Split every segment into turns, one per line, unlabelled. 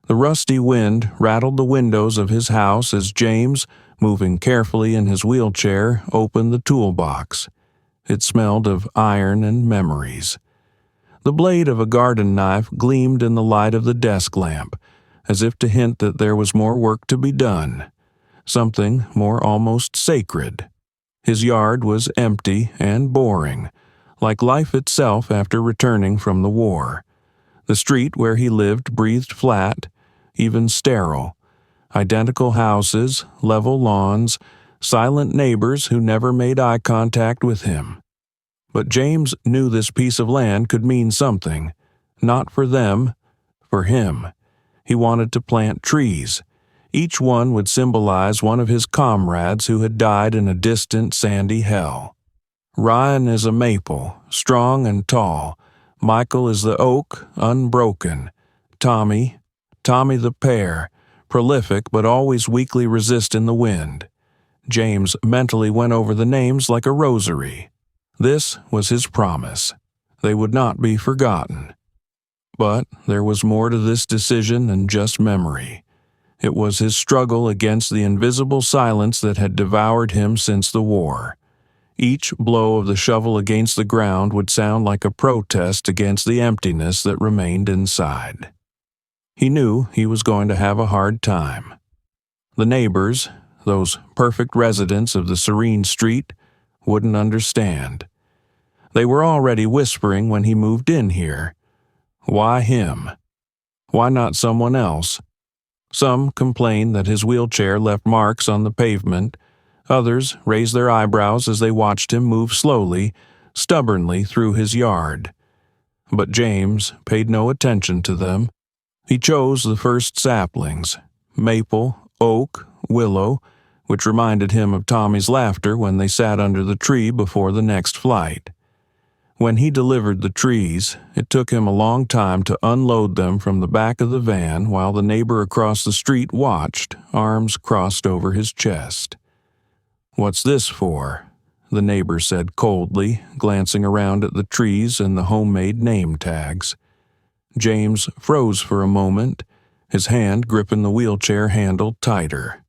The rusty wind rattled the windows of his house as James, moving carefully in his wheelchair, opened the toolbox. It smelled of iron and memories. The blade of a garden knife gleamed in the light of the desk lamp, as if to hint that there was more work to be done, something more almost sacred. His yard was empty and boring, like life itself after returning from the war. The street where he lived breathed flat, even sterile. Identical houses, level lawns, silent neighbors who never made eye contact with him. But James knew this piece of land could mean something, not for them, for him. He wanted to plant trees. Each one would symbolize one of his comrades who had died in a distant sandy hell. Ryan is a maple, strong and tall. Michael is the oak, unbroken. Tommy the pear, prolific but always weakly resisting the wind. James mentally went over the names like a rosary. This was his promise. They would not be forgotten. But there was more to this decision than just memory. It was his struggle against the invisible silence that had devoured him since the war. Each blow of the shovel against the ground would sound like a protest against the emptiness that remained inside. He knew he was going to have a hard time. The neighbors, those perfect residents of the serene street, wouldn't understand. They were already whispering when he moved in here. Why him? Why not someone else? Some complained that his wheelchair left marks on the pavement. Others raised their eyebrows as they watched him move slowly, stubbornly through his yard. But James paid no attention to them. He chose the first saplings, maple, oak, willow, which reminded him of Tommy's laughter when they sat under the tree before the next flight. When he delivered the trees, it took him a long time to unload them from the back of the van while the neighbor across the street watched, arms crossed over his chest. "What's this for?" the neighbor said coldly, glancing around at the trees and the homemade name tags. James froze for a moment, his hand gripping the wheelchair handle tighter.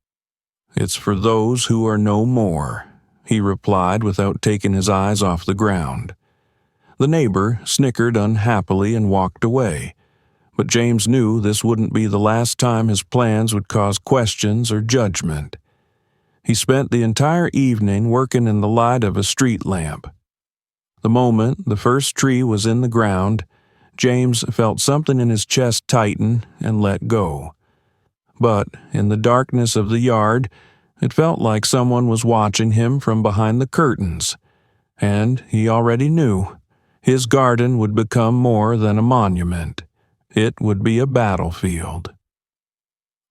"It's for those who are no more," he replied without taking his eyes off the ground. The neighbor snickered unhappily and walked away, but James knew this wouldn't be the last time his plans would cause questions or judgment. He spent the entire evening working in the light of a street lamp. The moment the first tree was in the ground, James felt something in his chest tighten and let go. But in the darkness of the yard, it felt like someone was watching him from behind the curtains, and he already knew. His garden would become more than a monument. It would be a battlefield.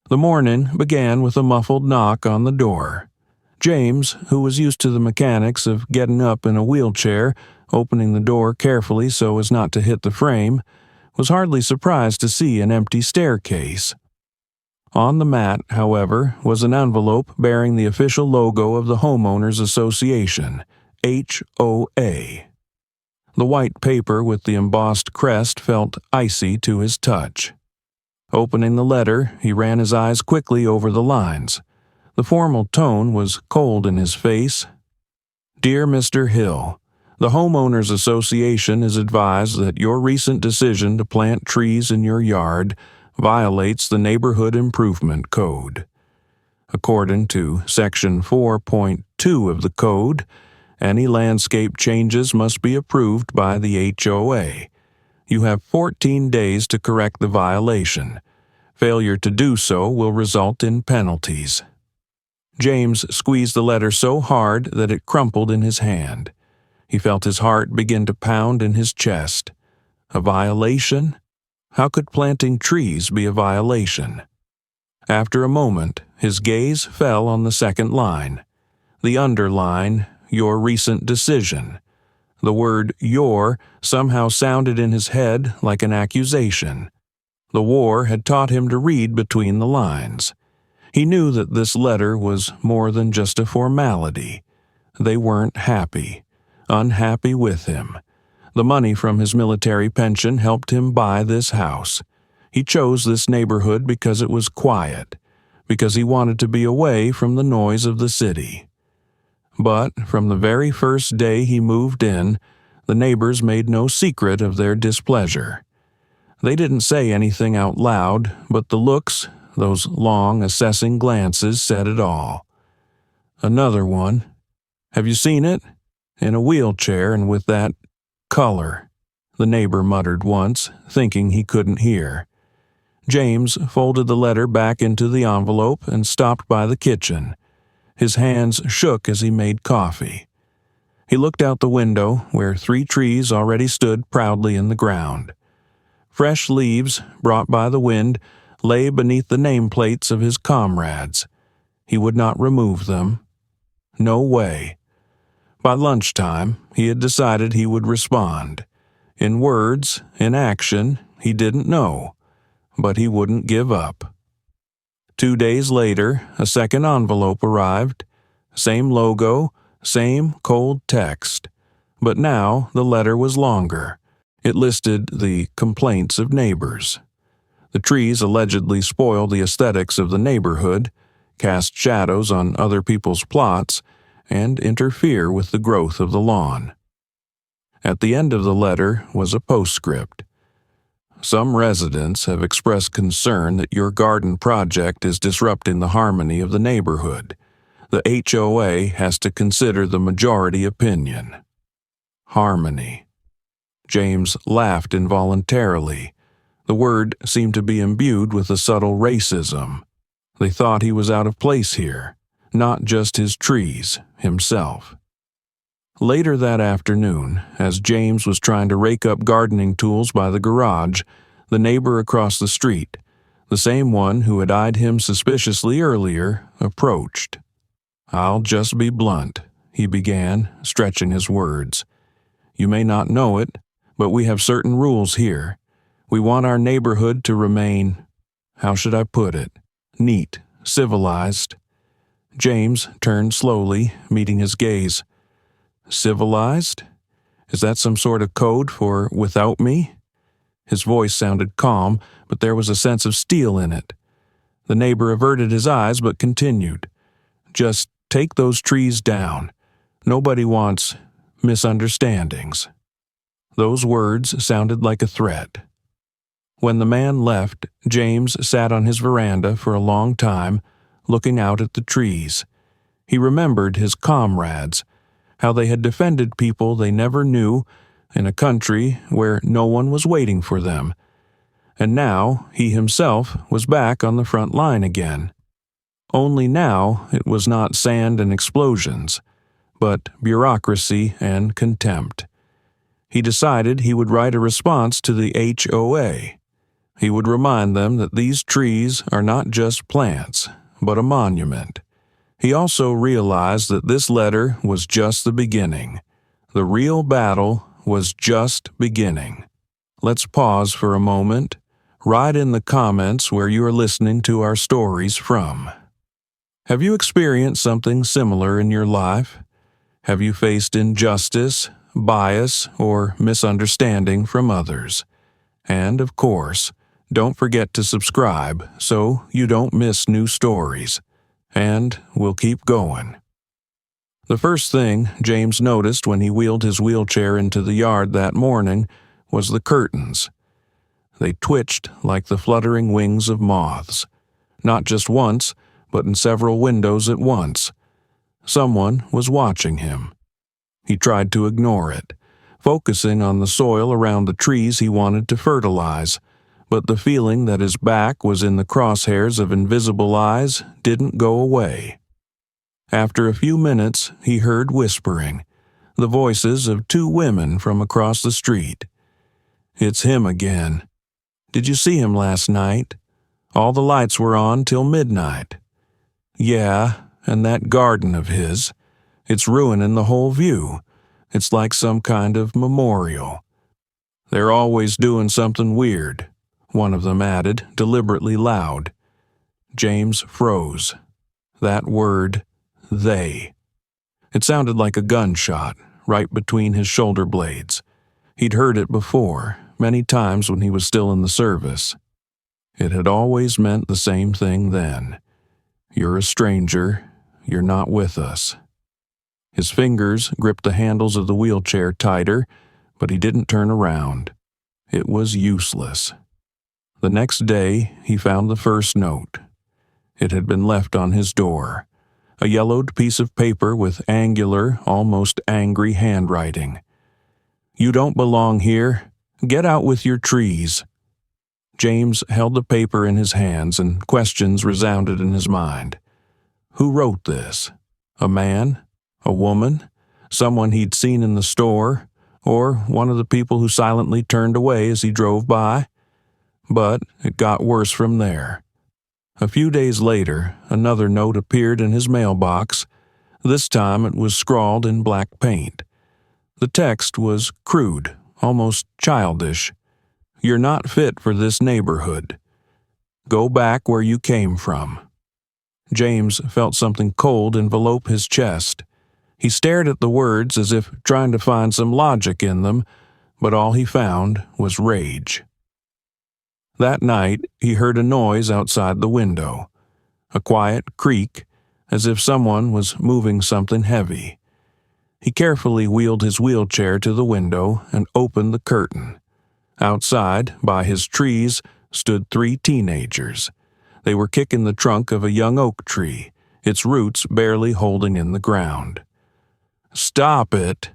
The morning began with a muffled knock on the door. James, who was used to the mechanics of getting up in a wheelchair, opening the door carefully so as not to hit the frame, was hardly surprised to see an empty staircase. On the mat, however, was an envelope bearing the official logo of the Homeowners Association, HOA. The white paper with the embossed crest felt icy to his touch. Opening the letter, he ran his eyes quickly over the lines. The formal tone was cold in his face. "Dear Mr. Hill, the Homeowners Association is advised that your recent decision to plant trees in your yard violates the Neighborhood Improvement Code. According to Section 4.2 of the Code, any landscape changes must be approved by the HOA. You have 14 days to correct the violation. Failure to do so will result in penalties." James squeezed the letter so hard that it crumpled in his hand. He felt his heart begin to pound in his chest. A violation? How could planting trees be a violation? After a moment, his gaze fell on the second line. The underline, "Your recent decision." The word "your" somehow sounded in his head like an accusation. The war had taught him to read between the lines. He knew that this letter was more than just a formality. They weren't happy, unhappy with him. The money from his military pension helped him buy this house. He chose this neighborhood because it was quiet, because he wanted to be away from the noise of the city. But from the very first day he moved in, the neighbors made no secret of their displeasure. They didn't say anything out loud, but the looks, those long, assessing glances, said it all. "Another one. Have you seen it? In a wheelchair and with that color," the neighbor muttered once, thinking he couldn't hear. James folded the letter back into the envelope and stopped by the kitchen. His hands shook as he made coffee. He looked out the window, where 3 trees already stood proudly in the ground. Fresh leaves, brought by the wind, lay beneath the nameplates of his comrades. He would not remove them. No way. By lunchtime, he had decided he would respond. In words, in action, he didn't know, but he wouldn't give up. 2 days later, a second envelope arrived. Same logo, same cold text. But now the letter was longer. It listed the complaints of neighbors. The trees allegedly spoil the aesthetics of the neighborhood, cast shadows on other people's plots, and interfere with the growth of the lawn. At the end of the letter was a postscript. "Some residents have expressed concern that your garden project is disrupting the harmony of the neighborhood. The HOA has to consider the majority opinion." Harmony. James laughed involuntarily. The word seemed to be imbued with a subtle racism. They thought he was out of place here, not just his trees, himself. Later that afternoon, as James was trying to rake up gardening tools by the garage, the neighbor across the street, the same one who had eyed him suspiciously earlier, approached. "I'll just be blunt," he began, stretching his words. "You may not know it, but we have certain rules here. We want our neighborhood to remain, how should I put it, neat, civilized." James turned slowly, meeting his gaze. "Civilized? Is that some sort of code for without me?" His voice sounded calm, but there was a sense of steel in it. The neighbor averted his eyes but continued. "Just take those trees down. Nobody wants misunderstandings." Those words sounded like a threat. When the man left, James sat on his veranda for a long time, looking out at the trees. He remembered his comrades, how they had defended people they never knew in a country where no one was waiting for them. And now he himself was back on the front line again. Only now it was not sand and explosions, but bureaucracy and contempt. He decided he would write a response to the HOA. He would remind them that these trees are not just plants, but a monument. He also realized that this letter was just the beginning. The real battle was just beginning. Let's pause for a moment. Write in the comments where you are listening to our stories from. Have you experienced something similar in your life? Have you faced injustice, bias, or misunderstanding from others? And, of course, don't forget to subscribe so you don't miss new stories. And we'll keep going. The first thing James noticed when he wheeled his wheelchair into the yard that morning was the curtains. They twitched like the fluttering wings of moths, not just once, but in several windows at once. Someone was watching him. He tried to ignore it, focusing on the soil around the trees he wanted to fertilize, but the feeling that his back was in the crosshairs of invisible eyes didn't go away. After a few minutes, he heard whispering, the voices of 2 women from across the street. "It's him again. Did you see him last night? All the lights were on till midnight. Yeah, and that garden of his. It's ruining the whole view. It's like some kind of memorial. They're always doing something weird," one of them added, deliberately loud. James froze. That word, they. It sounded like a gunshot, right between his shoulder blades. He'd heard it before, many times when he was still in the service. It had always meant the same thing then. You're a stranger. You're not with us. His fingers gripped the handles of the wheelchair tighter, but he didn't turn around. It was useless. The next day, he found the first note. It had been left on his door, a yellowed piece of paper with angular, almost angry handwriting. "You don't belong here. Get out with your trees." James held the paper in his hands, and questions resounded in his mind. Who wrote this? A man? A woman? Someone he'd seen in the store? Or one of the people who silently turned away as he drove by? But it got worse from there. A few days later, another note appeared in his mailbox. This time it was scrawled in black paint. The text was crude, almost childish. "You're not fit for this neighborhood. Go back where you came from." James felt something cold envelope his chest. He stared at the words as if trying to find some logic in them, but all he found was rage. That night, he heard a noise outside the window, a quiet creak, as if someone was moving something heavy. He carefully wheeled his wheelchair to the window and opened the curtain. Outside, by his trees, stood 3 teenagers. They were kicking the trunk of a young oak tree, its roots barely holding in the ground. "Stop it!"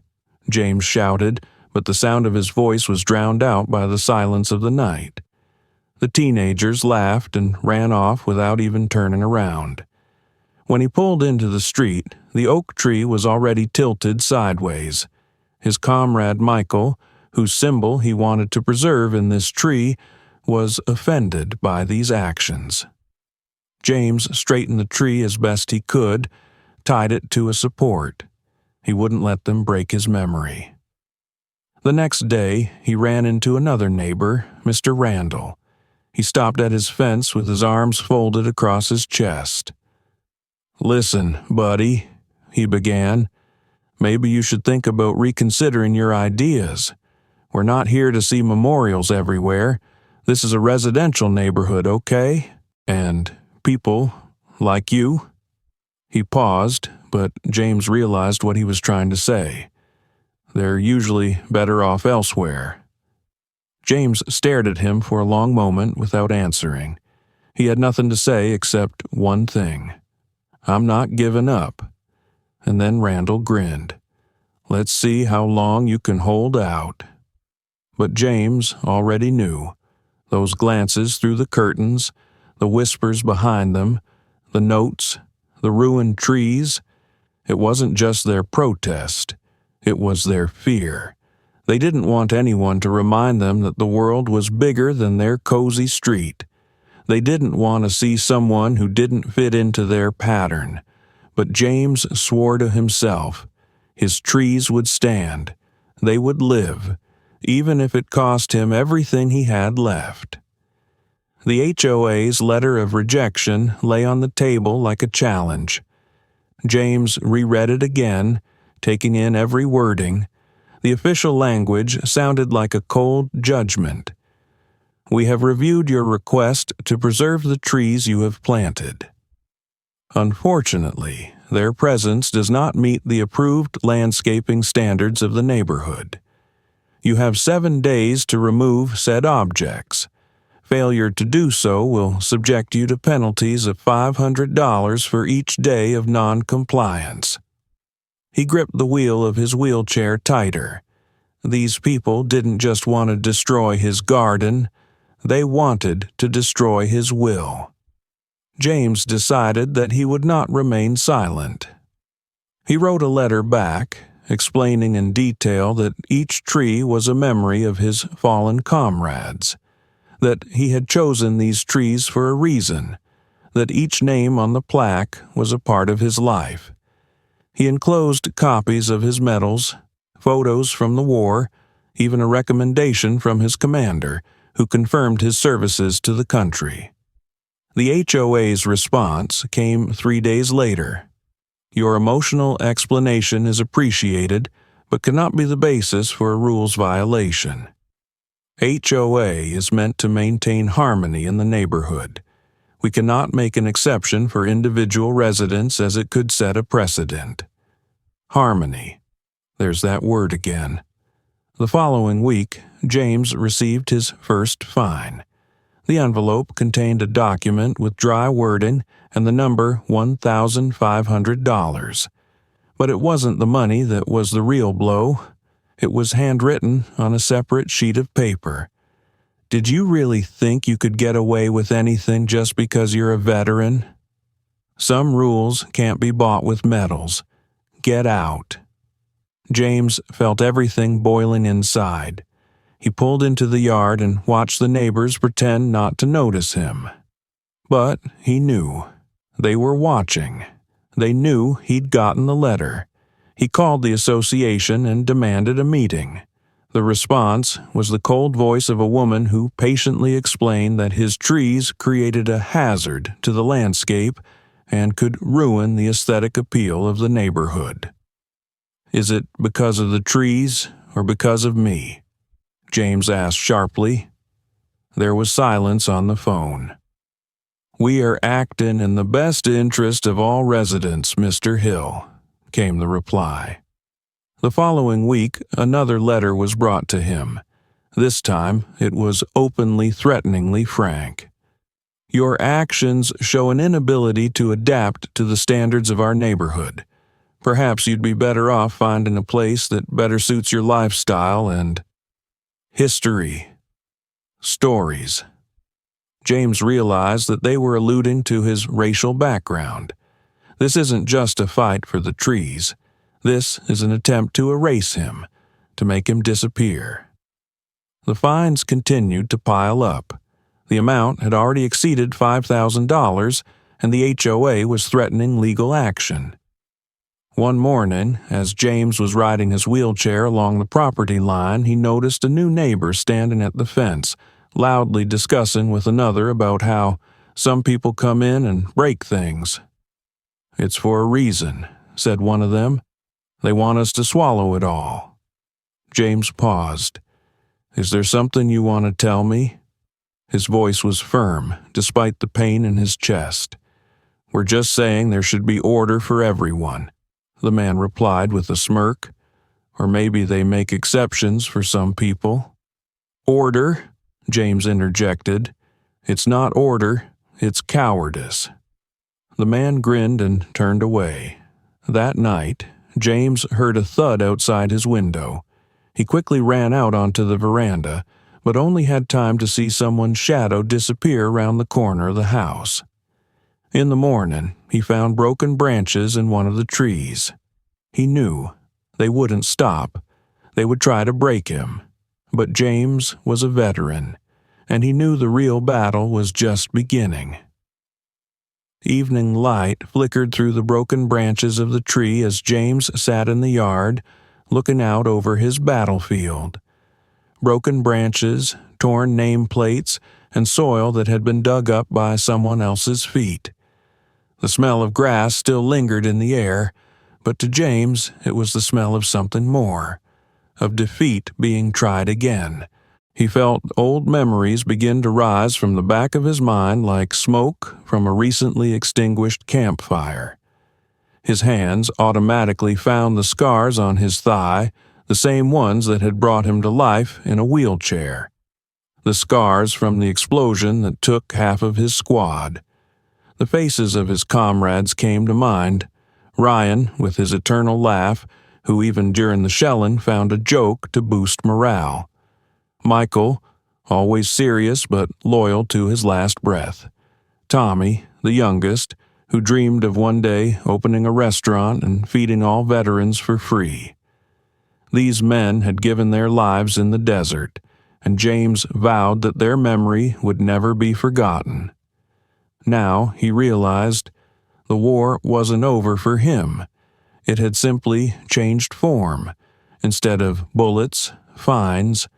James shouted, but the sound of his voice was drowned out by the silence of the night. The teenagers laughed and ran off without even turning around. When he pulled into the street, the oak tree was already tilted sideways. His comrade Michael, whose symbol he wanted to preserve in this tree, was offended by these actions. James straightened the tree as best he could, tied it to a support. He wouldn't let them break his memory. The next day, he ran into another neighbor, Mr. Randall. He stopped at his fence with his arms folded across his chest. "Listen, buddy," he began. "Maybe you should think about reconsidering your ideas. We're not here to see memorials everywhere. This is a residential neighborhood, okay? And people like you." He paused, but James realized what he was trying to say. They're usually better off elsewhere. James stared at him for a long moment without answering. He had nothing to say except one thing. "I'm not giving up." And then Randall grinned. "Let's see how long you can hold out." But James already knew. Those glances through the curtains, the whispers behind them, the notes, the ruined trees. It wasn't just their protest. It was their fear. They didn't want anyone to remind them that the world was bigger than their cozy street. They didn't want to see someone who didn't fit into their pattern. But James swore to himself. His trees would stand. They would live, even if it cost him everything he had left. The HOA's letter of rejection lay on the table like a challenge. James reread it again, taking in every wording. The official language sounded like a cold judgment. "We have reviewed your request to preserve the trees you have planted. Unfortunately, their presence does not meet the approved landscaping standards of the neighborhood. You have 7 days to remove said objects. Failure to do so will subject you to penalties of $500 for each day of non-compliance." He gripped the wheel of his wheelchair tighter. These people didn't just want to destroy his garden, they wanted to destroy his will. James decided that he would not remain silent. He wrote a letter back, explaining in detail that each tree was a memory of his fallen comrades, that he had chosen these trees for a reason, that each name on the plaque was a part of his life. He enclosed copies of his medals, photos from the war, even a recommendation from his commander, who confirmed his services to the country. The HOA's response came 3 days later. "Your emotional explanation is appreciated, but cannot be the basis for a rules violation." HOA is meant to maintain harmony in the neighborhood. We cannot make an exception for individual residents as it could set a precedent. Harmony. There's that word again. The following week, James received his first fine. The envelope contained a document with dry wording and the number $1,500. But it wasn't the money that was the real blow. It was handwritten on a separate sheet of paper. Did you really think you could get away with anything just because you're a veteran? Some rules can't be bought with medals. Get out. James felt everything boiling inside. He pulled into the yard and watched the neighbors pretend not to notice him. But he knew. They were watching. They knew he'd gotten the letter. He called the association and demanded a meeting. The response was the cold voice of a woman who patiently explained that his trees created a hazard to the landscape and could ruin the aesthetic appeal of the neighborhood. Is it because of the trees or because of me? James asked sharply. There was silence on the phone. We are acting in the best interest of all residents, Mr. Hill, came the reply. The following week, another letter was brought to him. This time, it was openly threateningly frank. Your actions show an inability to adapt to the standards of our neighborhood. Perhaps you'd be better off finding a place that better suits your lifestyle and history. Stories. James realized that they were alluding to his racial background. This isn't just a fight for the trees. This is an attempt to erase him, to make him disappear. The fines continued to pile up. The amount had already exceeded $5,000, and the HOA was threatening legal action. One morning, as James was riding his wheelchair along the property line, he noticed a new neighbor standing at the fence, loudly discussing with another about how some people come in and break things. It's for a reason, said one of them. They want us to swallow it all. James paused. Is there something you want to tell me? His voice was firm, despite the pain in his chest. We're just saying there should be order for everyone, the man replied with a smirk. Or maybe they make exceptions for some people. Order? James interjected. It's not order, it's cowardice. The man grinned and turned away. That night, James heard a thud outside his window. He quickly ran out onto the veranda, but only had time to see someone's shadow disappear around the corner of the house. In the morning, he found broken branches in one of the trees. He knew they wouldn't stop. They would try to break him. But James was a veteran, and he knew the real battle was just beginning. Evening light flickered through the broken branches of the tree as James sat in the yard, looking out over his battlefield. Broken branches, torn nameplates, and soil that had been dug up by someone else's feet. The smell of grass still lingered in the air, but to James it was the smell of something more, of defeat being tried again. He felt old memories begin to rise from the back of his mind like smoke from a recently extinguished campfire. His hands automatically found the scars on his thigh, the same ones that had brought him to life in a wheelchair. The scars from the explosion that took half of his squad. The faces of his comrades came to mind. Ryan, with his eternal laugh, who even during the shelling found a joke to boost morale. Michael, always serious but loyal to his last breath. Tommy, the youngest, who dreamed of one day opening a restaurant and feeding all veterans for free. These men had given their lives in the desert, and James vowed that their memory would never be forgotten. Now he realized the war wasn't over for him. It had simply changed form. Instead of bullets, fines.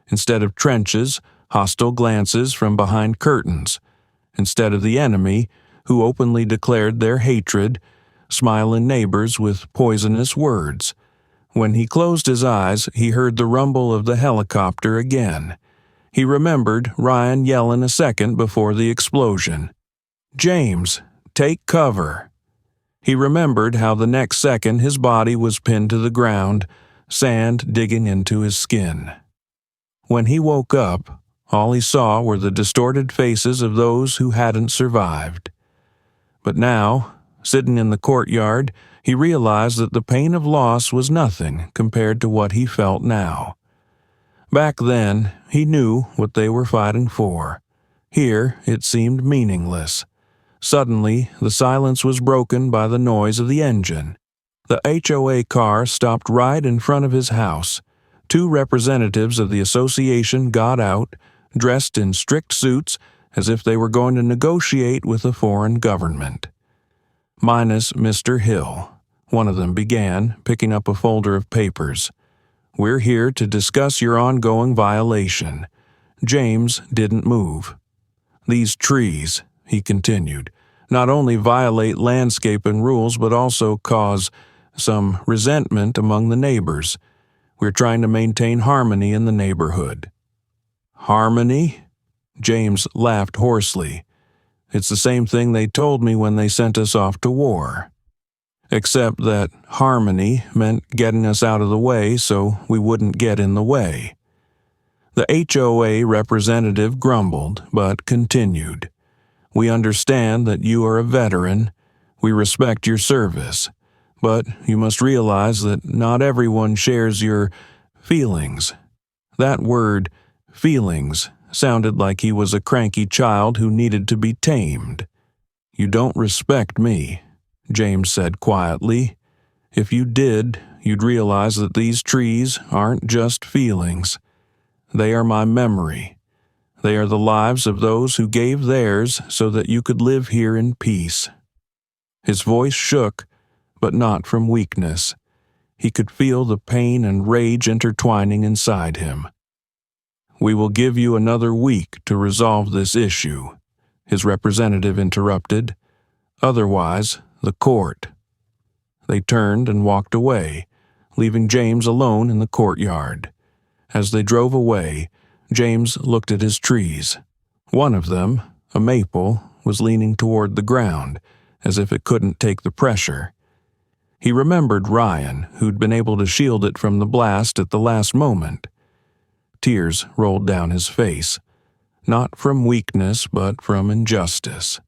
Instead of trenches, hostile glances from behind curtains. Instead of the enemy, who openly declared their hatred, smiling neighbors with poisonous words. When he closed his eyes, he heard the rumble of the helicopter again. He remembered Ryan yelling a second before the explosion. "James, take cover." He remembered how the next second his body was pinned to the ground, sand digging into his skin. When he woke up, all he saw were the distorted faces of those who hadn't survived. But now, sitting in the courtyard, he realized that the pain of loss was nothing compared to what he felt now. Back then, he knew what they were fighting for. Here, it seemed meaningless. Suddenly, the silence was broken by the noise of the engine. The HOA car stopped right in front of his house. Two representatives of the association got out, dressed in strict suits, as if they were going to negotiate with a foreign government. "Minus Mr. Hill," one of them began, picking up a folder of papers. "We're here to discuss your ongoing violation." James didn't move. "These trees," he continued, "not only violate landscaping rules but also cause some resentment among the neighbors. We're trying to maintain harmony in the neighborhood." "Harmony?" James laughed hoarsely. "It's the same thing they told me when they sent us off to war. Except that harmony meant getting us out of the way so we wouldn't get in the way." The HOA representative grumbled, but continued. "We understand that you are a veteran. We respect your service. But you must realize that not everyone shares your feelings." That word, feelings, sounded like he was a cranky child who needed to be tamed. "You don't respect me," James said quietly. "If you did, you'd realize that these trees aren't just feelings. They are my memory. They are the lives of those who gave theirs so that you could live here in peace." His voice shook, but not from weakness. He could feel the pain and rage intertwining inside him. "We will give you another week to resolve this issue," his representative interrupted. "Otherwise, the court." They turned and walked away, leaving James alone in the courtyard. As they drove away, James looked at his trees. One of them, a maple, was leaning toward the ground, as if it couldn't take the pressure. He remembered Ryan, who'd been able to shield it from the blast at the last moment. Tears rolled down his face, not from weakness but from injustice.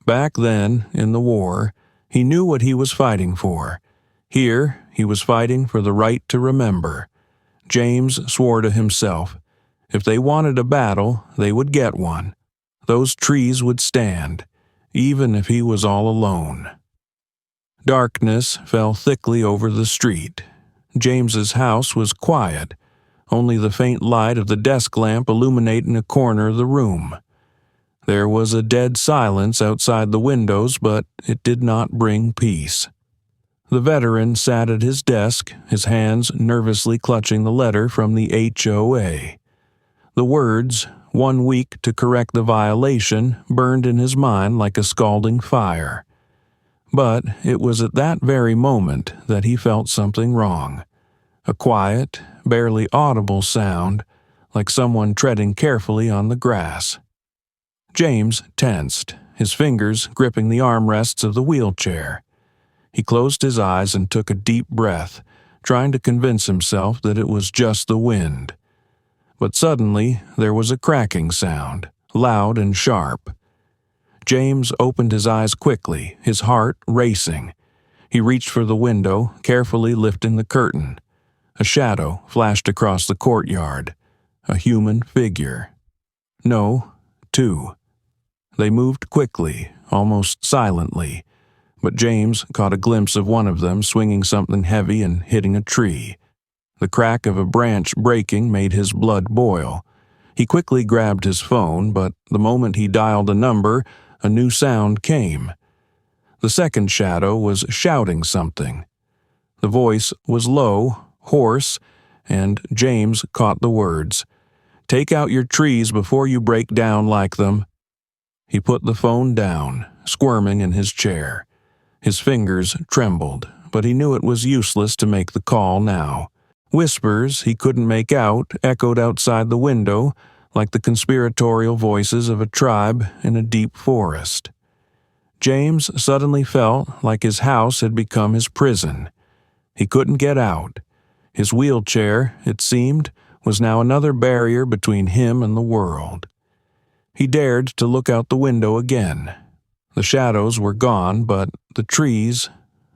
Back then, in the war, he knew what he was fighting for. Here, he was fighting for the right to remember. James swore to himself, if they wanted a battle, they would get one. Those trees would stand, even if he was all alone. Darkness fell thickly over the street. James's house was quiet, only the faint light of the desk lamp illuminating a corner of the room. There was a dead silence outside the windows, but it did not bring peace. The veteran sat at his desk, his hands nervously clutching the letter from the HOA. The words, 1 week to correct the violation, burned in his mind like a scalding fire. But it was at that very moment that he felt something wrong. A quiet, barely audible sound, like someone treading carefully on the grass. James tensed, his fingers gripping the armrests of the wheelchair. He closed his eyes and took a deep breath, trying to convince himself that it was just the wind. But suddenly there was a cracking sound, loud and sharp. James opened his eyes quickly, his heart racing. He reached for the window, carefully lifting the curtain. A shadow flashed across the courtyard. A human figure. No, two. They moved quickly, almost silently, but James caught a glimpse of one of them swinging something heavy and hitting a tree. The crack of a branch breaking made his blood boil. He quickly grabbed his phone, but the moment he dialed a number, a new sound came. The second shadow was shouting something. The voice was low, hoarse, and James caught the words. "Take out your trees before you break down like them." He put the phone down, squirming in his chair. His fingers trembled, but he knew it was useless to make the call now. Whispers he couldn't make out echoed outside the window like the conspiratorial voices of a tribe in a deep forest. James suddenly felt like his house had become his prison. He couldn't get out. His wheelchair, it seemed, was now another barrier between him and the world. He dared to look out the window again. The shadows were gone, but the trees,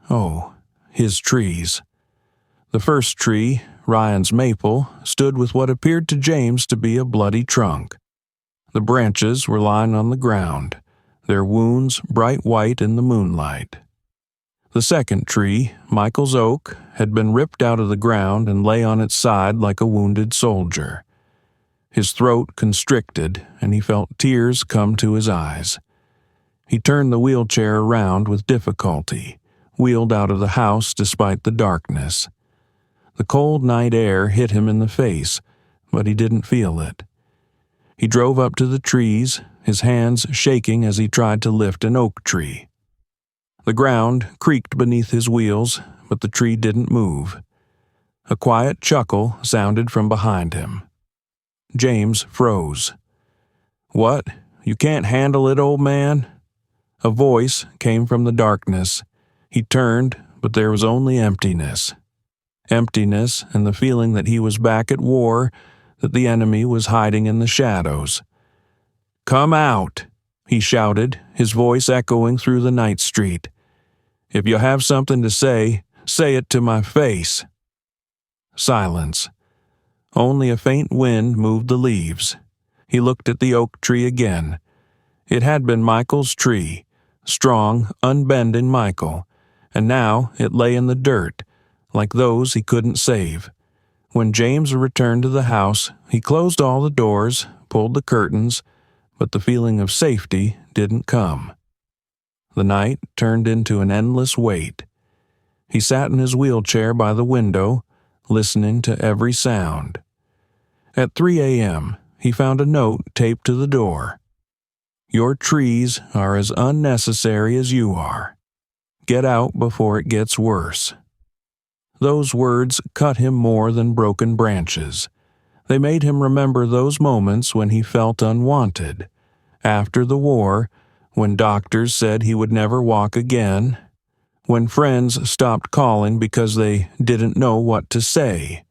oh, his trees. The first tree, Ryan's maple, stood with what appeared to James to be a bloody trunk. The branches were lying on the ground, their wounds bright white in the moonlight. The second tree, Michael's oak, had been ripped out of the ground and lay on its side like a wounded soldier. His throat constricted, and he felt tears come to his eyes. He turned the wheelchair around with difficulty, wheeled out of the house despite the darkness. The cold night air hit him in the face, but he didn't feel it. He drove up to the trees, his hands shaking as he tried to lift an oak tree. The ground creaked beneath his wheels, but the tree didn't move. A quiet chuckle sounded from behind him. James froze. "What? You can't handle it, old man?" A voice came from the darkness. He turned, but there was only emptiness. Emptiness and the feeling that he was back at war, that the enemy was hiding in the shadows. "Come out," he shouted, his voice echoing through the night street. "If you have something to say it to my face." Silence. Only a faint wind moved the leaves. He looked at the oak tree again. It had been Michael's tree, strong, unbending Michael, and now it lay in the dirt, like those he couldn't save. When James returned to the house, he closed all the doors, pulled the curtains, but the feeling of safety didn't come. The night turned into an endless wait. He sat in his wheelchair by the window, listening to every sound. At 3 a.m., he found a note taped to the door. "Your trees are as unnecessary as you are. Get out before it gets worse." Those words cut him more than broken branches. They made him remember those moments when he felt unwanted. After the war, when doctors said he would never walk again, when friends stopped calling because they didn't know what to say.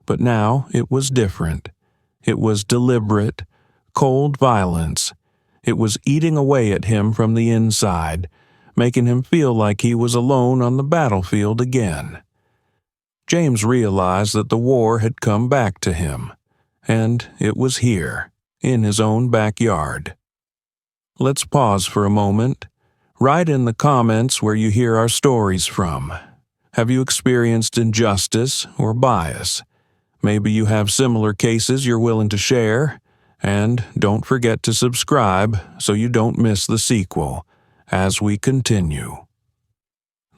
But now it was different. It was deliberate, cold violence. It was eating away at him from the inside, making him feel like he was alone on the battlefield again. James realized that the war had come back to him, and it was here, in his own backyard. Let's pause for a moment. Write in the comments where you hear our stories from. Have you experienced injustice or bias? Maybe you have similar cases you're willing to share. And don't forget to subscribe so you don't miss the sequel as we continue.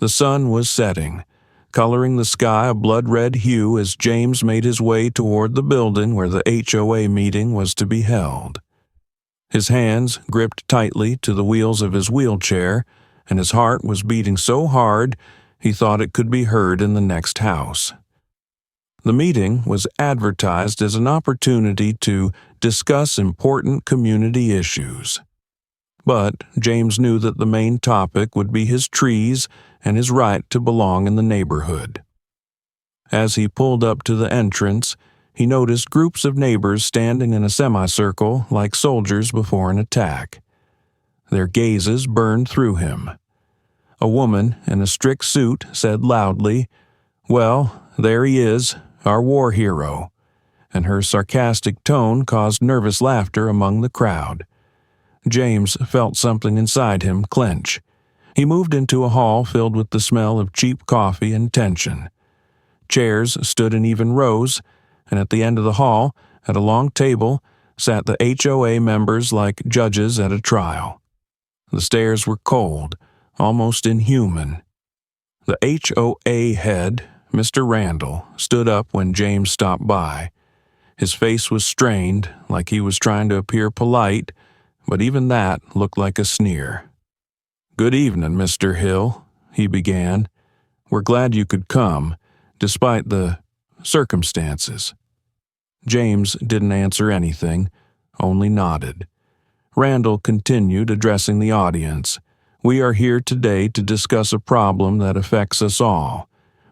The sun was setting, coloring the sky a blood-red hue as James made his way toward the building where the HOA meeting was to be held. His hands gripped tightly to the wheels of his wheelchair, and his heart was beating so hard he thought it could be heard in the next house. The meeting was advertised as an opportunity to discuss important community issues. But James knew that the main topic would be his trees and his right to belong in the neighborhood. As he pulled up to the entrance, he noticed groups of neighbors standing in a semicircle like soldiers before an attack. Their gazes burned through him. A woman in a strict suit said loudly, "Well, there he is, our war hero," and her sarcastic tone caused nervous laughter among the crowd. James felt something inside him clench. He moved into a hall filled with the smell of cheap coffee and tension. Chairs stood in even rows, and at the end of the hall, at a long table, sat the HOA members like judges at a trial. The stares were cold, almost inhuman. The HOA head, Mr. Randall, stood up when James stopped by. His face was strained, like he was trying to appear polite, but even that looked like a sneer. "Good evening, Mr. Hill," he began. "We're glad you could come, despite the circumstances." James didn't answer anything, only nodded. Randall continued, addressing the audience. We are here today to discuss a problem that affects us all.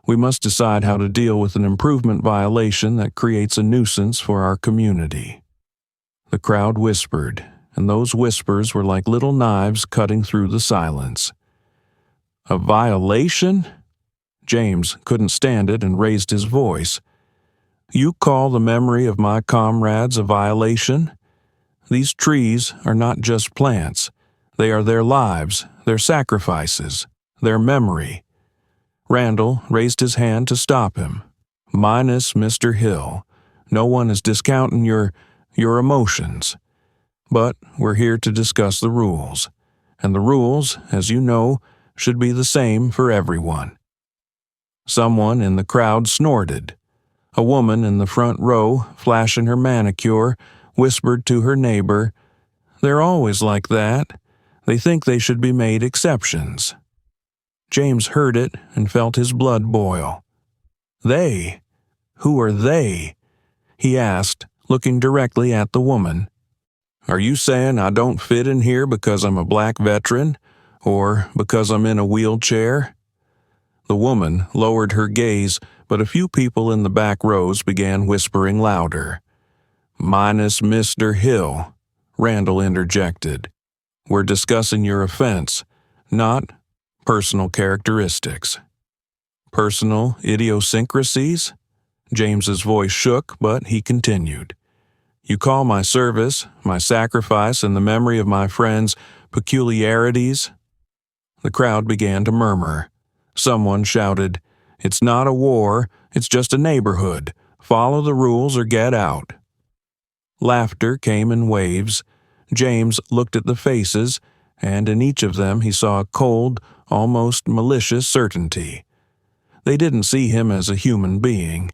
We must decide how to deal with an improvement violation that creates a nuisance for our community. The crowd whispered, and those whispers were like little knives cutting through the silence. A violation? James couldn't stand it and raised his voice. You call the memory of my comrades a violation? These trees are not just plants. They are their lives, their sacrifices, their memory. Randall raised his hand to stop him. Minus Mr. Hill. No one is discounting your emotions. But we're here to discuss the rules. And the rules, as you know, should be the same for everyone. Someone in the crowd snorted. A woman in the front row, flashing her manicure, whispered to her neighbor, They're always like that. They think they should be made exceptions. James heard it and felt his blood boil. They? Who are they? He asked, looking directly at the woman. Are you saying I don't fit in here because I'm a black veteran? Or because I'm in a wheelchair? The woman lowered her gaze, but a few people in the back rows began whispering louder. Minus Mr. Hill, Randall interjected. We're discussing your offense, not personal characteristics. Personal idiosyncrasies? James's voice shook, but he continued. You call my service, my sacrifice, and the memory of my friends peculiarities? The crowd began to murmur. Someone shouted, It's not a war, it's just a neighborhood. Follow the rules or get out. Laughter came in waves. James looked at the faces, and in each of them he saw a cold, almost malicious certainty. They didn't see him as a human being.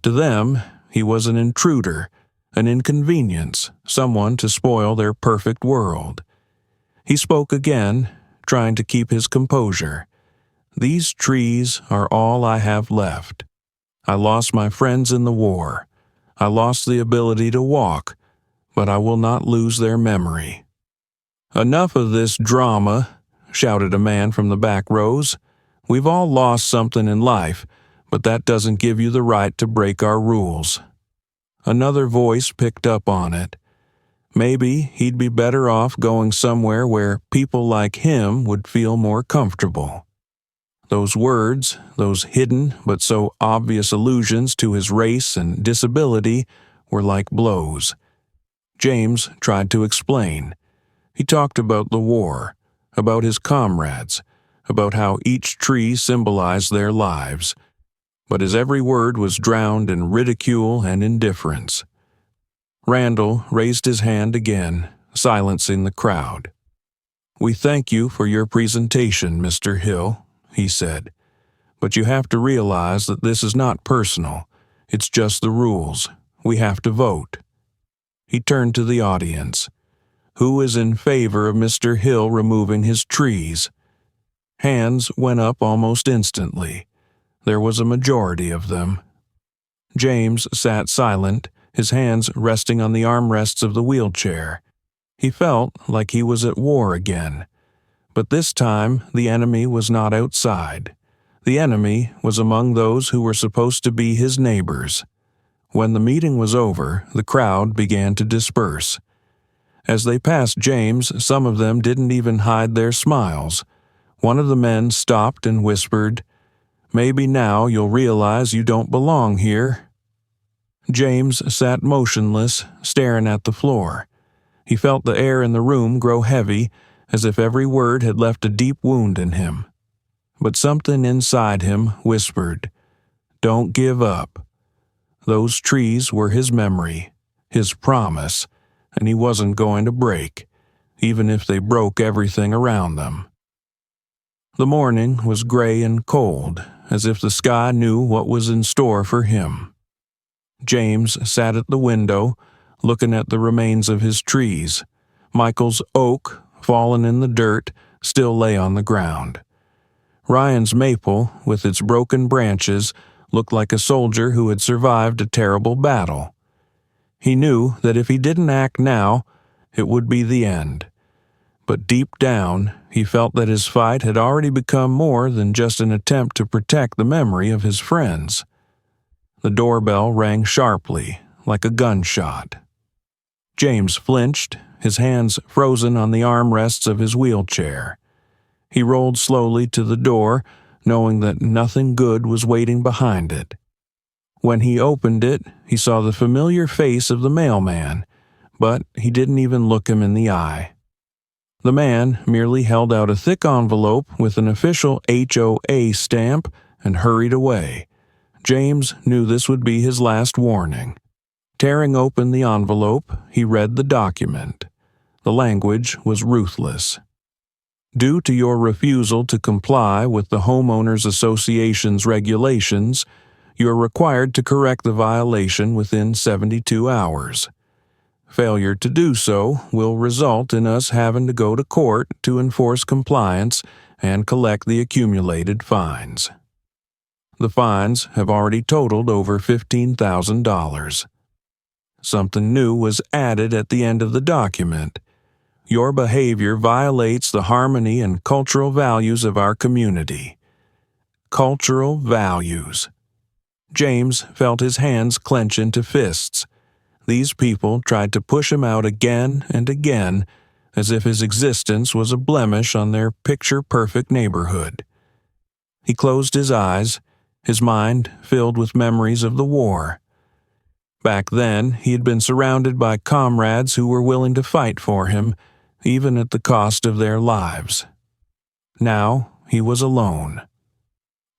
To them, he was an intruder, an inconvenience, someone to spoil their perfect world. He spoke again, trying to keep his composure. These trees are all I have left. I lost my friends in the war. I lost the ability to walk, but I will not lose their memory. Enough of this drama, shouted a man from the back rows. We've all lost something in life, but that doesn't give you the right to break our rules. Another voice picked up on it. Maybe he'd be better off going somewhere where people like him would feel more comfortable. Those words, those hidden but so obvious allusions to his race and disability, were like blows. James tried to explain. He talked about the war, about his comrades, about how each tree symbolized their lives. But his every word was drowned in ridicule and indifference. Randall raised his hand again, silencing the crowd. We thank you for your presentation, Mr. Hill, he said. But you have to realize that this is not personal. It's just the rules. We have to vote. He turned to the audience. Who is in favor of Mr. Hill removing his trees? Hands went up almost instantly. There was a majority of them. James sat silent, his hands resting on the armrests of the wheelchair. He felt like he was at war again. But this time the enemy was not outside. The enemy was among those who were supposed to be his neighbors. When the meeting was over, the crowd began to disperse. As they passed James, some of them didn't even hide their smiles. One of the men stopped and whispered, Maybe now you'll realize you don't belong here. James sat motionless, staring at the floor. He felt the air in the room grow heavy, as if every word had left a deep wound in him. But something inside him whispered, Don't give up. Those trees were his memory, his promise, and he wasn't going to break, even if they broke everything around them. The morning was gray and cold, as if the sky knew what was in store for him. James sat at the window, looking at the remains of his trees. Michael's oak, fallen in the dirt, still lay on the ground. Ryan's maple, with its broken branches, looked like a soldier who had survived a terrible battle. He knew that if he didn't act now, it would be the end. But deep down, he felt that his fight had already become more than just an attempt to protect the memory of his friends. The doorbell rang sharply, like a gunshot. James flinched, his hands frozen on the armrests of his wheelchair. He rolled slowly to the door, knowing that nothing good was waiting behind it. When he opened it, he saw the familiar face of the mailman, but he didn't even look him in the eye. The man merely held out a thick envelope with an official HOA stamp and hurried away. James knew this would be his last warning. Tearing open the envelope, he read the document. The language was ruthless. Due to your refusal to comply with the Homeowners Association's regulations, you are required to correct the violation within 72 hours. Failure to do so will result in us having to go to court to enforce compliance and collect the accumulated fines. The fines have already totaled over $15,000. Something new was added at the end of the document. Your behavior violates the harmony and cultural values of our community. Cultural values. James felt his hands clench into fists. These people tried to push him out again and again, as if his existence was a blemish on their picture-perfect neighborhood. He closed his eyes, his mind filled with memories of the war. Back then, he had been surrounded by comrades who were willing to fight for him, even at the cost of their lives. Now, he was alone.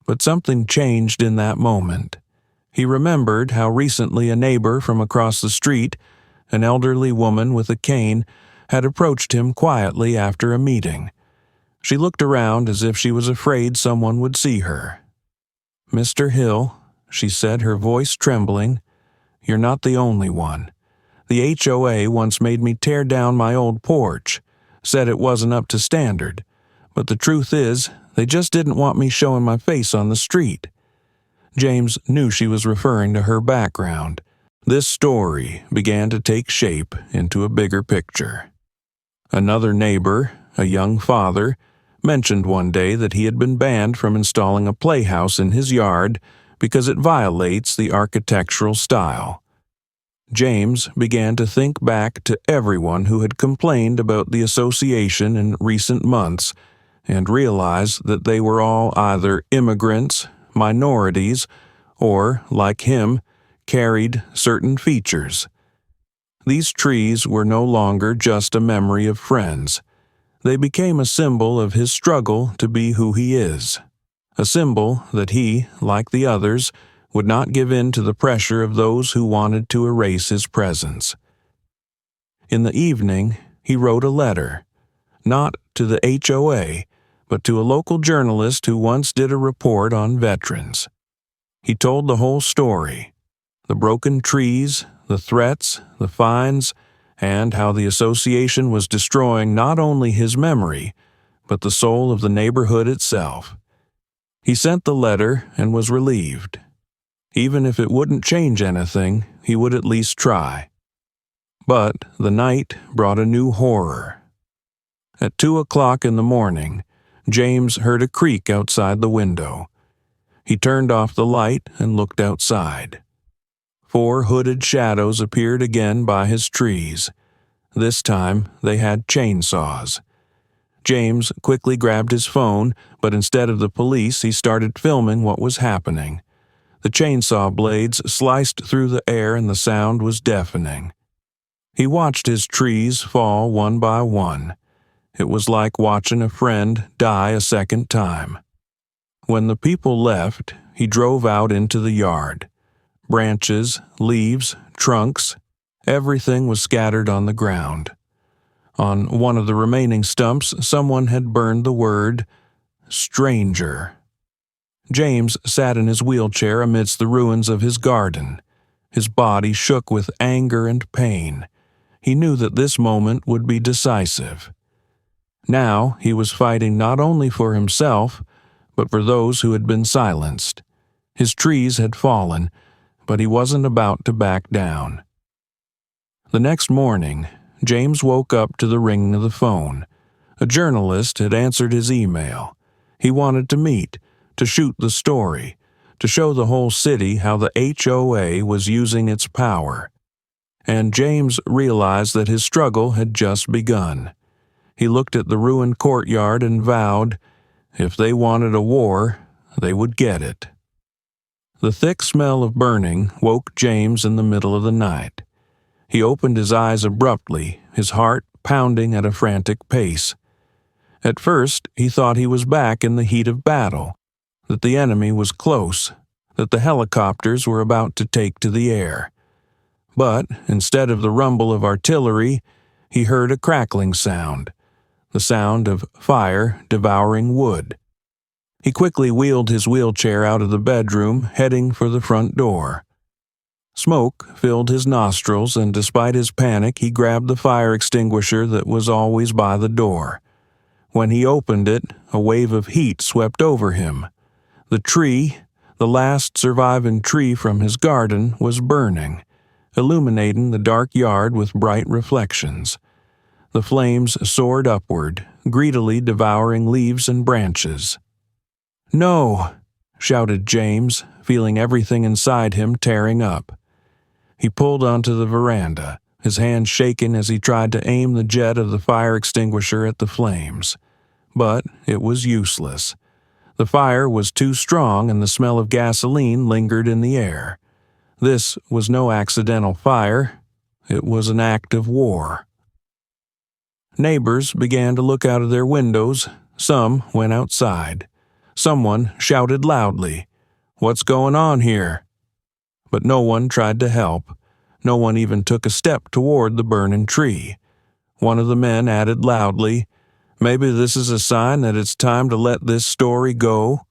But something changed in that moment. He remembered how recently a neighbor from across the street, an elderly woman with a cane, had approached him quietly after a meeting. She looked around as if she was afraid someone would see her. "Mr. Hill," she said, her voice trembling, "you're not the only one. The HOA once made me tear down my old porch, said it wasn't up to standard, but the truth is, they just didn't want me showing my face on the street." James knew she was referring to her background. This story began to take shape into a bigger picture. Another neighbor, a young father, mentioned one day that he had been banned from installing a playhouse in his yard because it violates the architectural style. James began to think back to everyone who had complained about the association in recent months and realized that they were all either immigrants, minorities, or, like him, carried certain features. These trees were no longer just a memory of friends. They became a symbol of his struggle to be who he is, a symbol that he, like the others, would not give in to the pressure of those who wanted to erase his presence. In the evening, he wrote a letter, not to the HOA, but to a local journalist who once did a report on veterans. He told the whole story, the broken trees, the threats, the fines, and how the association was destroying not only his memory, but the soul of the neighborhood itself. He sent the letter and was relieved. Even if it wouldn't change anything, he would at least try. But the night brought a new horror. At 2:00 in the morning, James heard a creak outside the window. He turned off the light and looked outside. 4 hooded shadows appeared again by his trees. This time, they had chainsaws. James quickly grabbed his phone, but instead of the police, he started filming what was happening. The chainsaw blades sliced through the air and the sound was deafening. He watched his trees fall one by one. It was like watching a friend die a second time. When the people left, he drove out into the yard. Branches, leaves, trunks, everything was scattered on the ground. On one of the remaining stumps, someone had burned the word "stranger." James sat in his wheelchair amidst the ruins of his garden. His body shook with anger and pain. He knew that this moment would be decisive. Now he was fighting not only for himself, but for those who had been silenced. His trees had fallen, but he wasn't about to back down. The next morning, James woke up to the ringing of the phone. A journalist had answered his email. He wanted to meet, to shoot the story, to show the whole city how the HOA was using its power. And James realized that his struggle had just begun. He looked at the ruined courtyard and vowed, if they wanted a war, they would get it. The thick smell of burning woke James in the middle of the night. He opened his eyes abruptly, his heart pounding at a frantic pace. At first, he thought he was back in the heat of battle, that the enemy was close, that the helicopters were about to take to the air. But, instead of the rumble of artillery, he heard a crackling sound, the sound of fire devouring wood. He quickly wheeled his wheelchair out of the bedroom, heading for the front door. Smoke filled his nostrils, and despite his panic, he grabbed the fire extinguisher that was always by the door. When he opened it, a wave of heat swept over him. The tree, the last surviving tree from his garden, was burning, illuminating the dark yard with bright reflections. The flames soared upward, greedily devouring leaves and branches. "No!" shouted James, feeling everything inside him tearing up. He pulled onto the veranda, his hand shaking as he tried to aim the jet of the fire extinguisher at the flames. But it was useless. The fire was too strong and the smell of gasoline lingered in the air. This was no accidental fire. It was an act of war. Neighbors began to look out of their windows. Some went outside. Someone shouted loudly, "What's going on here?" But no one tried to help. No one even took a step toward the burning tree. One of the men added loudly, "Maybe this is a sign that it's time to let this story go."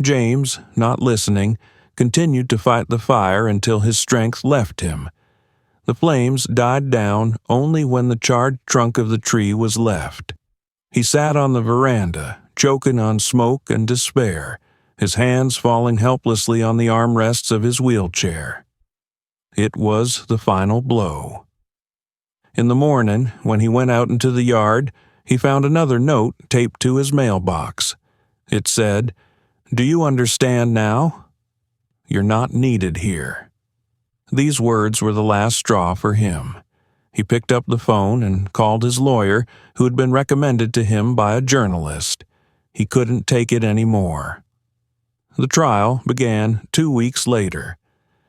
James, not listening, continued to fight the fire until his strength left him. The flames died down only when the charred trunk of the tree was left. He sat on the veranda, choking on smoke and despair, his hands falling helplessly on the armrests of his wheelchair. It was the final blow. In the morning, when he went out into the yard, he found another note taped to his mailbox. It said, "Do you understand now? You're not needed here." These words were the last straw for him. He picked up the phone and called his lawyer, who had been recommended to him by a journalist. He couldn't take it anymore. The trial began 2 weeks later.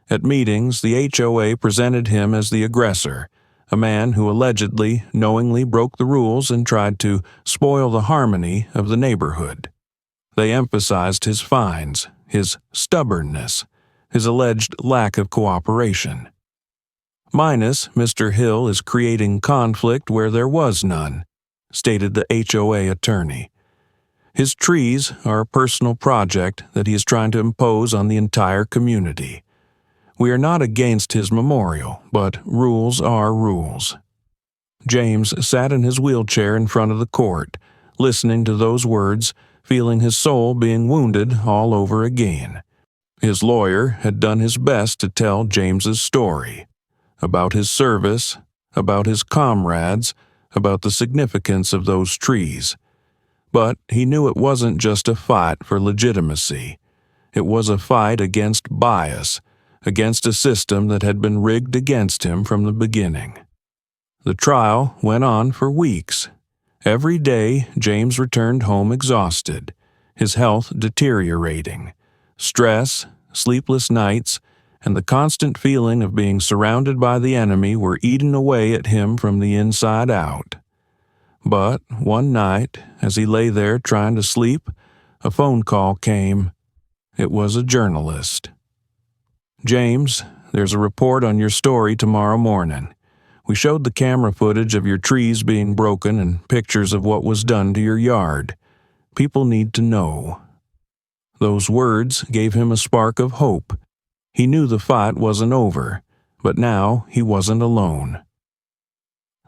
At meetings, the HOA presented him as the aggressor, a man who allegedly, knowingly broke the rules and tried to spoil the harmony of the neighborhood. They emphasized his fines, his stubbornness, his alleged lack of cooperation. "Minus, Mr. Hill is creating conflict where there was none," stated the HOA attorney. His trees are a personal project that he is trying to impose on the entire community. We are not against his memorial, but rules are rules. James sat in his wheelchair in front of the court, listening to those words, feeling his soul being wounded all over again. His lawyer had done his best to tell James's story, about his service, about his comrades, about the significance of those trees. But he knew it wasn't just a fight for legitimacy. It was a fight against bias, against a system that had been rigged against him from the beginning. The trial went on for weeks. Every day, James returned home exhausted, his health deteriorating. Stress, sleepless nights, and the constant feeling of being surrounded by the enemy were eating away at him from the inside out. But one night, as he lay there trying to sleep, a phone call came. It was a journalist. "James, there's a report on your story tomorrow morning. We showed the camera footage of your trees being broken and pictures of what was done to your yard. People need to know." Those words gave him a spark of hope. He knew the fight wasn't over, but now he wasn't alone.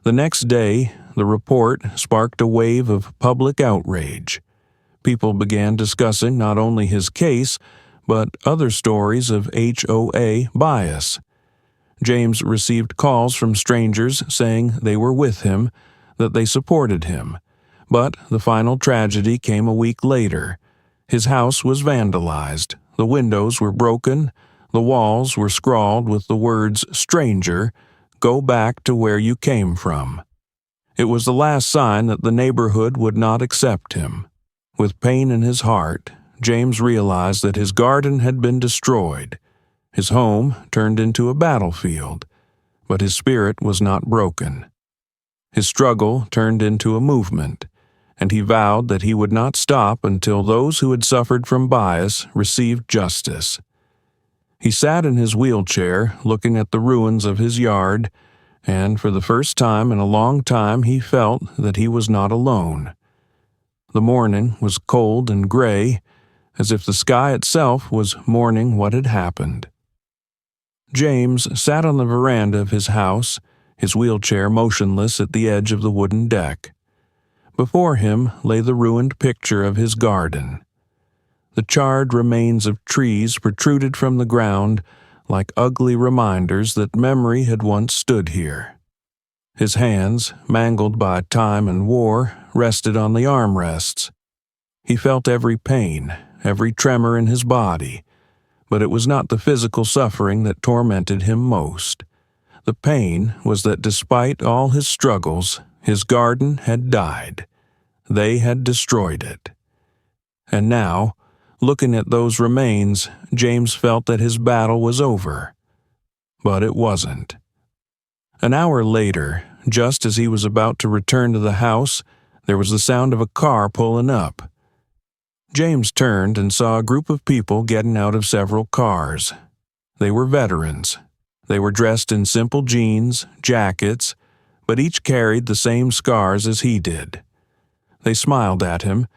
The next day, the report sparked a wave of public outrage. People began discussing not only his case, but other stories of HOA bias. James received calls from strangers saying they were with him, that they supported him. But the final tragedy came a week later. His house was vandalized. The windows were broken. The walls were scrawled with the words, "Stranger, go back to where you came from." It was the last sign that the neighborhood would not accept him. With pain in his heart, James realized that his garden had been destroyed. His home turned into a battlefield, but his spirit was not broken. His struggle turned into a movement, and he vowed that he would not stop until those who had suffered from bias received justice. He sat in his wheelchair, looking at the ruins of his yard, and for the first time in a long time he felt that he was not alone. The morning was cold and gray, as if the sky itself was mourning what had happened. James sat on the veranda of his house, his wheelchair motionless at the edge of the wooden deck. Before him lay the ruined picture of his garden. The charred remains of trees protruded from the ground like ugly reminders that memory had once stood here. His hands, mangled by time and war, rested on the armrests. He felt every pain, every tremor in his body, but it was not the physical suffering that tormented him most. The pain was that despite all his struggles, his garden had died. They had destroyed it. And now, looking at those remains, James felt that his battle was over. But it wasn't. An hour later, just as he was about to return to the house, there was the sound of a car pulling up. James turned and saw a group of people getting out of several cars. They were veterans. They were dressed in simple jeans, jackets, but each carried the same scars as he did. They smiled at him,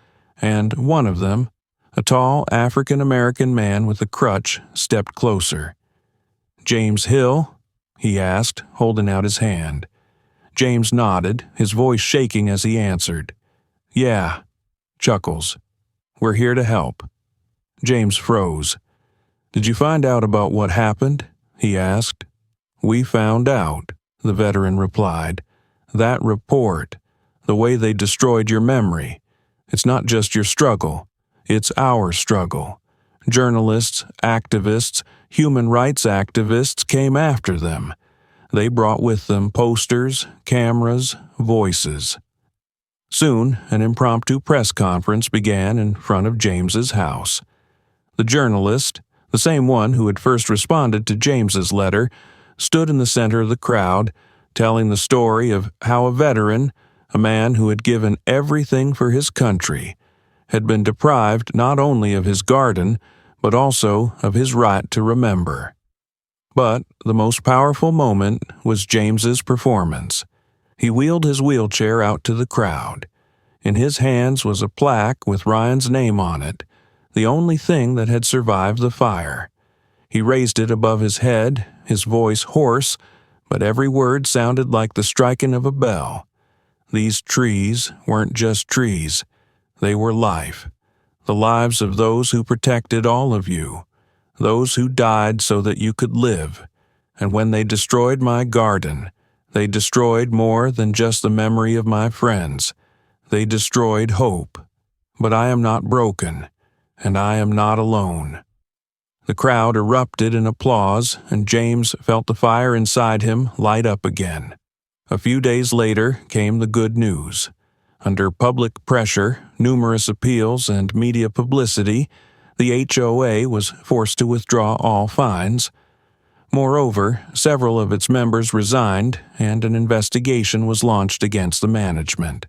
and one of them, a tall African-American man with a crutch, stepped closer. "James Hill?" he asked, holding out his hand. James nodded, his voice shaking as he answered. "Yeah." Chuckles. "We're here to help." James froze. "Did you find out about what happened?" he asked. "We found out," the veteran replied. "That report, the way they destroyed your memory. It's not just your struggle. It's our struggle. Journalists, activists, human rights activists came after them. They brought with them posters, cameras, voices." Soon, an impromptu press conference began in front of James's house. The journalist, the same one who had first responded to James's letter, stood in the center of the crowd, telling the story of how a veteran, a man who had given everything for his country, had been deprived not only of his garden, but also of his right to remember. But the most powerful moment was James's performance. He wheeled his wheelchair out to the crowd. In his hands was a plaque with Ryan's name on it, the only thing that had survived the fire. He raised it above his head, his voice hoarse, but every word sounded like the striking of a bell. These trees weren't just trees. They were life. The lives of those who protected all of you. Those who died so that you could live. And when they destroyed my garden, they destroyed more than just the memory of my friends. They destroyed hope. But I am not broken, and I am not alone. The crowd erupted in applause, and James felt the fire inside him light up again. A few days later came the good news. Under public pressure, numerous appeals, and media publicity, the HOA was forced to withdraw all fines. Moreover, several of its members resigned, and an investigation was launched against the management.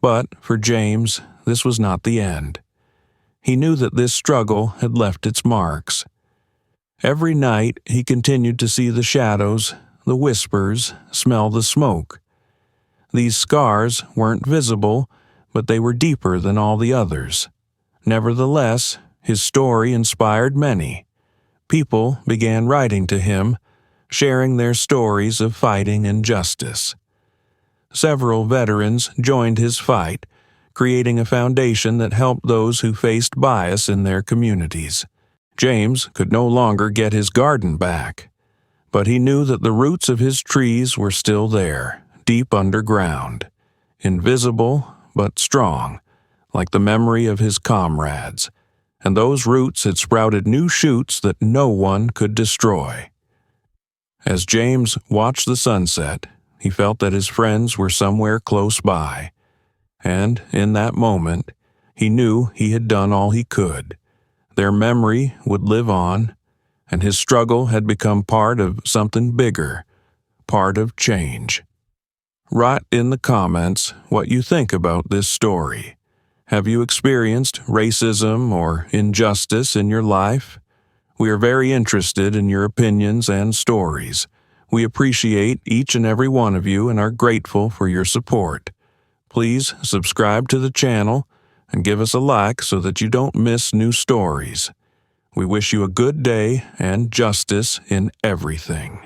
But for James, this was not the end. He knew that this struggle had left its marks. Every night he continued to see the shadows, the whispers, smell the smoke. These scars weren't visible, but they were deeper than all the others. Nevertheless, his story inspired many. People began writing to him, sharing their stories of fighting injustice. Several veterans joined his fight, creating a foundation that helped those who faced bias in their communities. James could no longer get his garden back. But he knew that the roots of his trees were still there, deep underground, invisible but strong, like the memory of his comrades, and those roots had sprouted new shoots that no one could destroy. As James watched the sunset, he felt that his friends were somewhere close by, and in that moment, he knew he had done all he could. Their memory would live on, and his struggle had become part of something bigger, part of change. Write in the comments what you think about this story. Have you experienced racism or injustice in your life? We are very interested in your opinions and stories. We appreciate each and every one of you and are grateful for your support. Please subscribe to the channel and give us a like so that you don't miss new stories. We wish you a good day and justice in everything.